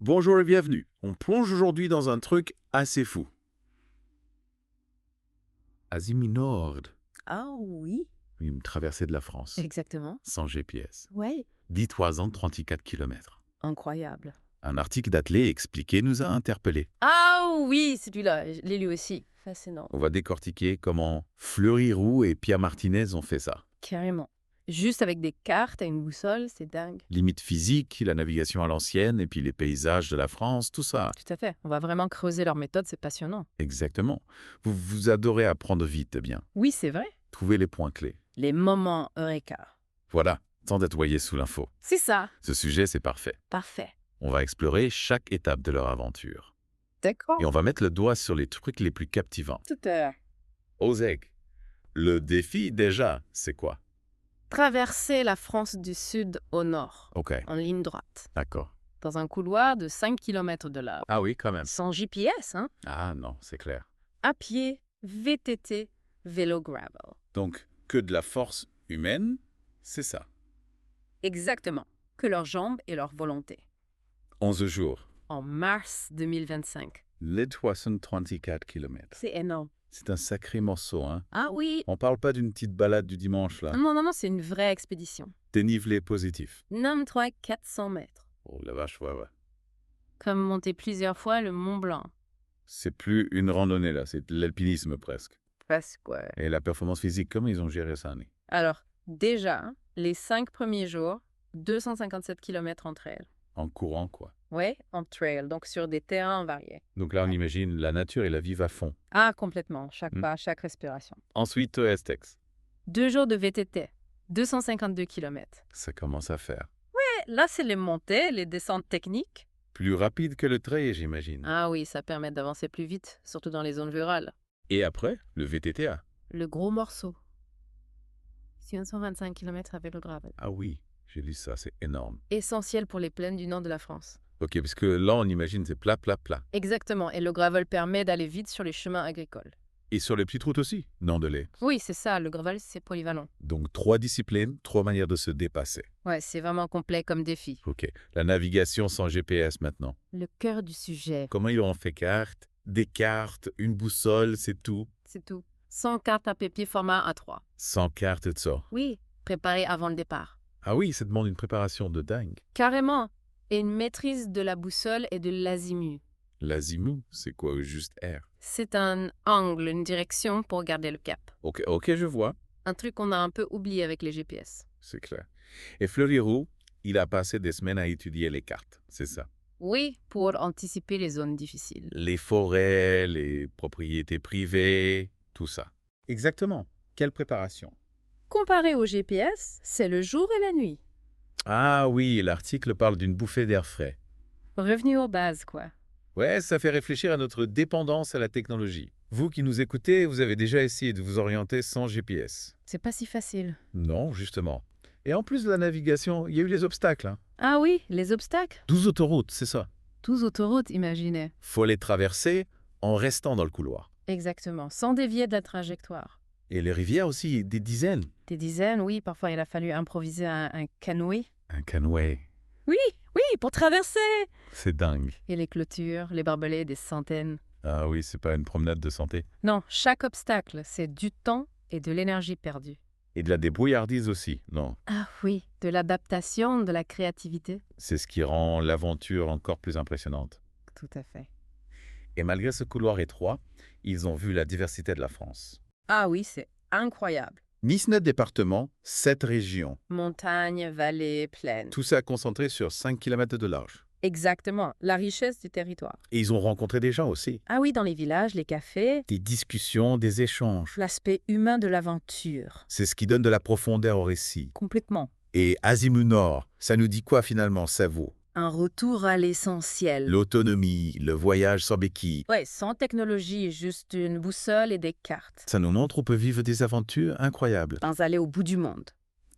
Bonjour et bienvenue. On plonge aujourd'hui dans un truc assez fou. Asie Nord, Ah oui, une traversée de la France, exactement. sans GPS. Ouais, 10 ans, 34 km. incroyable. Un article d'Atelier expliqué nous a interpellés. Ah oui, celui-là, je l'ai lu aussi. Fascinant. On va décortiquer comment Fleury-Roux et Pierre Martinez ont fait ça. Carrément. Juste avec des cartes et une boussole, c'est dingue. Limites physiques, la navigation à l'ancienne et puis les paysages de la France, tout ça. Tout à fait. On va vraiment creuser leur méthode, c'est passionnant. Exactement. Vous adorez apprendre vite, eh bien. Oui, c'est vrai. Trouvez les points clés. Les moments Eureka. Voilà, tant d'être voyé sous l'info. C'est ça. Ce sujet, c'est parfait. Parfait. On va explorer chaque étape de leur aventure. D'accord. Et on va mettre le doigt sur les trucs les plus captivants. Super. Ozeg, le défi déjà, c'est quoi? Traverser la France du sud au nord, Ok, en ligne droite, d'accord. dans un couloir de 5 km de large. Ah oui, quand même. Sans GPS, hein. Ah non, c'est clair. À pied, VTT, vélo gravel. Donc, que de la force humaine, c'est ça. Exactement. Que leurs jambes et leur volonté. 11 jours, En mars 2025. les 334 km. C'est énorme. C'est un sacré morceau, hein. Ah oui. On parle pas d'une petite balade du dimanche, là. Non, c'est une vraie expédition. Dénivelé positif. 93 400 mètres. Oh la vache, ouais. Comme monter plusieurs fois le Mont Blanc. C'est plus une randonnée, là, c'est de l'alpinisme presque. Presque, ouais. Et la performance physique, comment ils ont géré ça, Annie? Alors, déjà, les 5 premiers jours, 257 km entre elles. En courant, quoi. Ouais, en trail, donc sur des terrains variés. Donc là, on imagine la nature et la vivent à fond. Ah, complètement. Chaque Hmm. pas, chaque respiration. Ensuite, Estex. 2 jours de VTT, 252 km. Ça commence à faire. Là, c'est les montées, les descentes techniques. Plus rapide que le trail, j'imagine. Ah oui, ça permet d'avancer plus vite, surtout dans les zones rurales. Et après, le VTTA. Le gros morceau. 525 km avec le gravel. Ah oui, j'ai lu ça, c'est énorme. Essentiel pour les plaines du nord de la France. Ok, parce que là, on imagine c'est plat. Exactement, et le gravel permet d'aller vite sur les chemins agricoles. Et sur les petites routes aussi, non de lait. Oui, c'est ça, le gravel, c'est polyvalent. Donc 3 disciplines, 3 manières de se dépasser. Ouais, c'est vraiment complet comme défi. Ok, la navigation sans GPS maintenant. Le cœur du sujet, Comment ils ont fait carte? Des cartes, une boussole, c'est tout. c'est tout. Sans carte à papier format A3. Sans carte, tout ça. Oui, préparé avant le départ. Ah oui, ça demande une préparation de dingue. Carrément. Et une maîtrise de la boussole et de l'azimut. L'azimut, c'est quoi au juste R? C'est un angle, une direction pour garder le cap. Ok, je vois. Un truc qu'on a un peu oublié avec les GPS. C'est clair. Et Fleury-Roux, il a passé des semaines à étudier les cartes, c'est ça. Oui, pour anticiper les zones difficiles. Les forêts, les propriétés privées, tout ça. Exactement. Quelle préparation? Comparé au GPS, c'est le jour et la nuit. Ah oui, l'article parle d'une bouffée d'air frais. Revenu aux bases, quoi. Ouais, ça fait réfléchir à notre dépendance à la technologie. Vous qui nous écoutez, vous avez déjà essayé de vous orienter sans GPS. C'est pas si facile. Non, justement. Et en plus de la navigation, il y a eu les obstacles. Hein. Ah oui, les obstacles. 12 autoroutes, c'est ça. 12 autoroutes, imaginez. Faut les traverser en restant dans le couloir. Exactement, sans dévier de la trajectoire. Et les rivières aussi, des dizaines. Des dizaines, oui, parfois il a fallu improviser un canoë. Un canoë. Oui, pour traverser. C'est dingue. Et les clôtures, les barbelés, des centaines. Ah oui, c'est pas une promenade de santé. Non, chaque obstacle, c'est du temps et de l'énergie perdue. Et de la débrouillardise aussi, non. Ah oui, de l'adaptation, de la créativité. C'est ce qui rend l'aventure encore plus impressionnante. Tout à fait. Et malgré ce couloir étroit, ils ont vu la diversité de la France. Ah oui, c'est incroyable. 19 départements, 7 régions. Montagnes, vallées, plaines. Tout ça concentré sur 5 km de large. Exactement, la richesse du territoire. Et ils ont rencontré des gens aussi. Ah oui, dans les villages, les cafés, Des discussions, des échanges. l'aspect humain de l'aventure. C'est ce qui donne de la profondeur au récit. Complètement. Et Azimut Nord, ça nous dit quoi finalement, ça vaut? Un retour à l'essentiel. L'autonomie, le voyage sans béquille. Ouais, sans technologie, juste une boussole et des cartes. Ça nous montre qu'on peut vivre des aventures incroyables. Sans aller au bout du monde.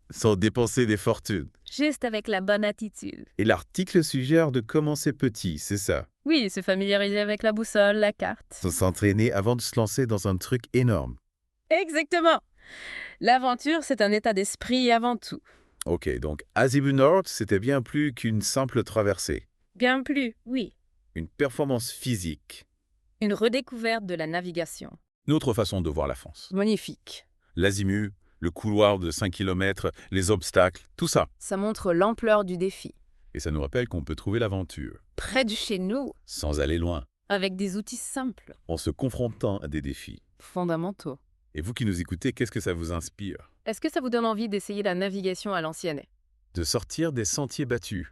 Sans dépenser des fortunes. Juste avec la bonne attitude. Et l'article suggère de commencer petit, c'est ça. Oui, se familiariser avec la boussole, la carte. Sans s'entraîner avant de se lancer dans un truc énorme. Exactement. L'aventure, c'est un état d'esprit avant tout. Ok, donc Azimut Nord, c'était bien plus qu'une simple traversée. Bien plus, oui. Une performance physique. Une redécouverte de la navigation. Une autre façon de voir la France. Magnifique. L'azimut, le couloir de 5 km, les obstacles, tout ça. Ça montre l'ampleur du défi. Et ça nous rappelle qu'on peut trouver l'aventure, Près de chez nous, sans aller loin, avec des outils simples, en se confrontant à des défis. fondamentaux. Et vous qui nous écoutez, qu'est-ce que ça vous inspire? Est-ce que ça vous donne envie d'essayer la navigation à l'ancienne? De sortir des sentiers battus.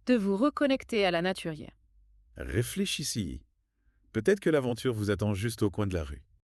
De vous reconnecter à la nature? Réfléchissez. Peut-être que l'aventure vous attend juste au coin de la rue.